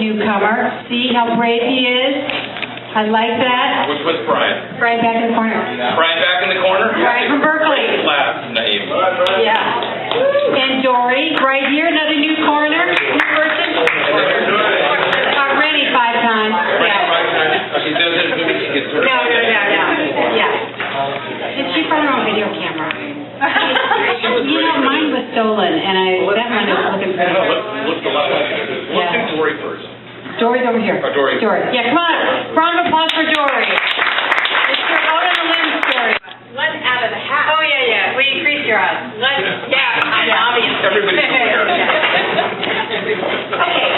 newcomer. See how brave he is? I like that. Which was Brian? Brian back in the corner. Brian back in the corner? Brian from Berkeley. Last name. Yeah. And Dory, right here, another new corner. New person. Already 5 times. Yeah. She does it as soon as she gets through. No. Yeah. And she brought her own video camera. You know, mine was stolen, and that one is looking pretty good. Looks a lot like it. Let's do Dory first. Dory's over here. Dory. Yeah, come on. Round of applause for Dory. It's your out on the limb story. Let out of the hat. Oh, yeah. We increased your odds. I'm obvious. Everybody's over here. Okay.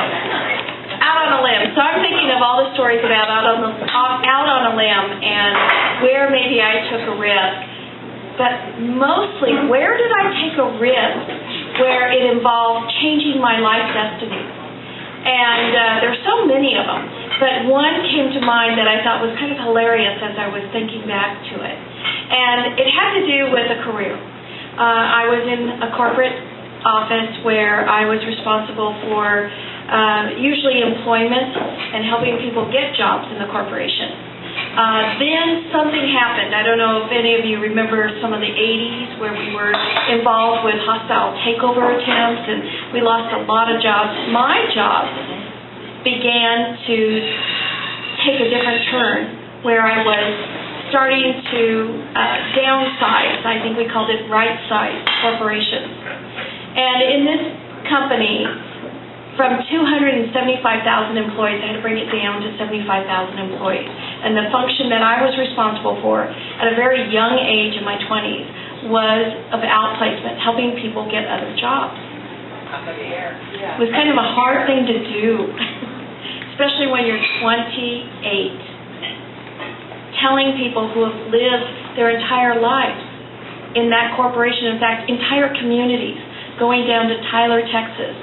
Out on a limb. So I'm thinking of all the stories about out on a limb and where maybe I took a risk. But mostly, where did I take a risk where it involved changing my life destiny? And there's so many of them. But one came to mind that I thought was kind of hilarious as I was thinking back to it. And it had to do with a career. I was in a corporate office where I was responsible for usually employment and helping people get jobs in the corporation. Then something happened. I don't know if any of you remember some of the 80s where we were involved with hostile takeover attempts and we lost a lot of jobs. My job began to take a different turn where I was starting to downsize. I think we called it right-size corporations. And in this company, from 275,000 employees, I had to bring it down to 75,000 employees. And the function that I was responsible for at a very young age in my 20s was of outplacement, helping people get other jobs. It was kind of a hard thing to do, especially when you're 28, telling people who have lived their entire lives in that corporation, in fact, entire communities, going down to Tyler, Texas,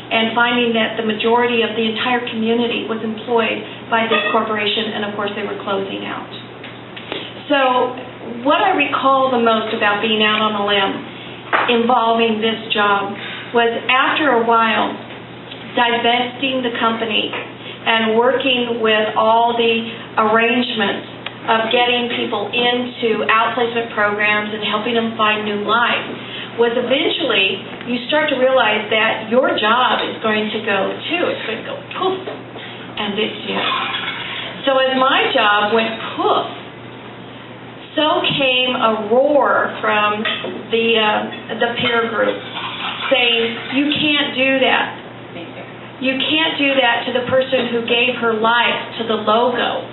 and finding that the majority of the entire community was employed by this corporation, and of course they were closing out. So what I recall the most about being out on a limb involving this job was after a while divesting the company and working with all the arrangements of getting people into outplacement programs and helping them find new life was eventually you start to realize that your job is going to go too. It's going to go poof, and it did. So as my job went poof, so came a roar from the peer group saying, you can't do that. You can't do that to the person who gave her life to the logo,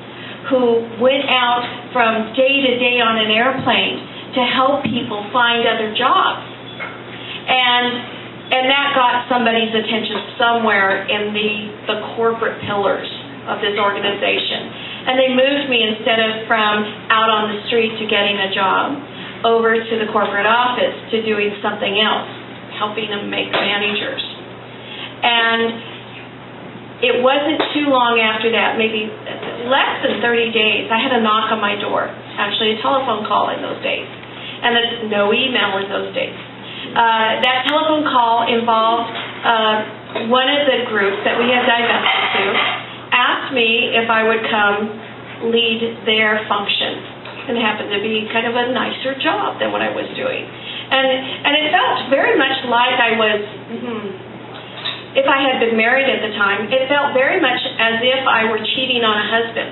who went out from day to day on an airplane to help people find other jobs. And that got somebody's attention somewhere in the corporate pillars of this organization. And they moved me instead of from out on the street to getting a job over to the corporate office to doing something else, helping them make managers. And it wasn't too long after that, maybe less than 30 days, I had a knock on my door, actually a telephone call in those days, and there's no email in those days. That telephone call involved one of the groups that we had divested to asked me if I would come lead their function. And it happened to be kind of a nicer job than what I was doing. And it felt very much like I was, if I had been married at the time, it felt very much as if I were cheating on a husband.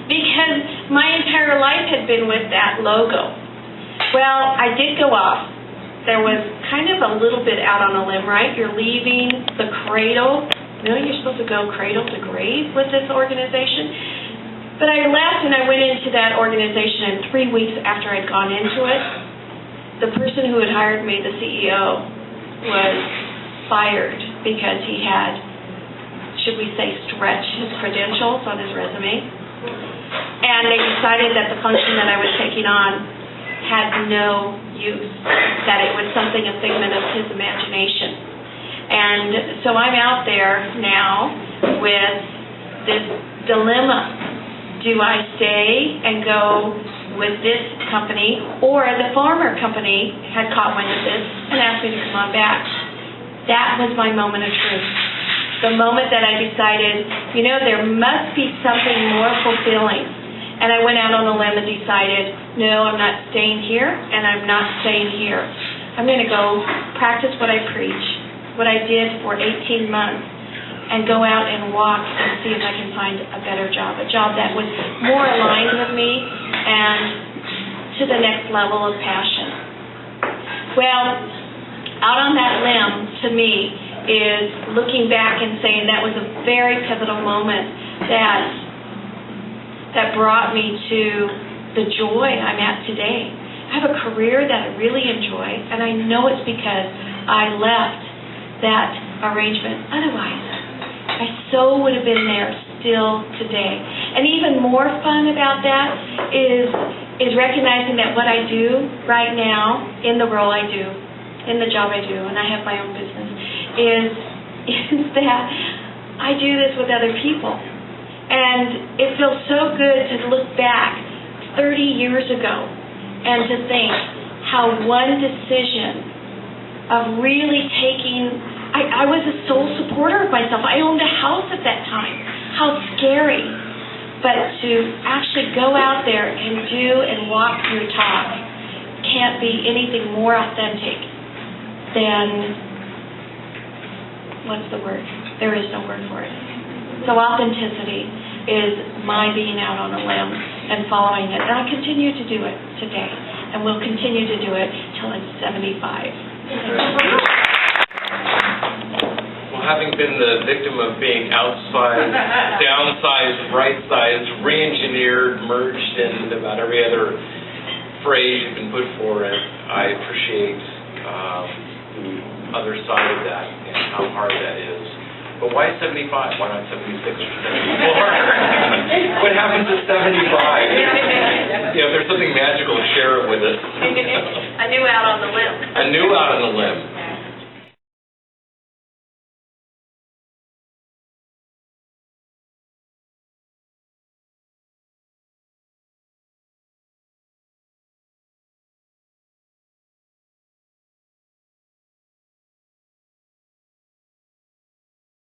Because my entire life had been with that logo. Well, I did go off. There was kind of a little bit out on a limb, right? You're leaving the cradle. You know, you're supposed to go cradle to grave with this organization. But I left and I went into that organization, and 3 weeks after I'd gone into it, the person who had hired me, the CEO, was fired because he had, should we say, stretched his credentials on his resume. And they decided that the function that I was taking on had no use, that it was something, a figment of his imagination. And so I'm out there now with this dilemma. Do I stay and go with this company, or the farmer company had caught wind of this and asked me to come on back? That was my moment of truth. the moment that I decided, there must be something more fulfilling. And I went out on a limb and decided, no, I'm not staying here, and I'm not staying here. I'm going to go practice what I preach, what I did for 18 months, and go out and walk and see if I can find a better job, a job that was more aligned with me and to the next level of passion. Well, out on that limb, to me, is looking back and saying that was a very pivotal moment that brought me to the joy I'm at today. I have a career that I really enjoy, and I know it's because I left that arrangement. Otherwise, I so would have been there still today. And even more fun about that is recognizing that what I do right now in the role I do, in the job I do, and I have my own business, is that I do this with other people. And it feels so good to look back 30 years ago and to think how one decision of really taking, I was a sole supporter of myself. I owned a house at that time. How scary. But to actually go out there and do and walk your talk can't be anything more authentic than, what's the word? There is no word for it. So authenticity is my being out on a limb and following it. And I continue to do it today, and will continue to do it till I'm 75. Well, having been the victim of being outsized, downsized, right-sized, re-engineered, merged in about every other phrase you've been put for it, I appreciate the other side of that and how hard that is. But why 75? Why not 76 or 74? What happens at 75? If there's something magical, share it with us. I knew out on the limb. I knew out on the limb.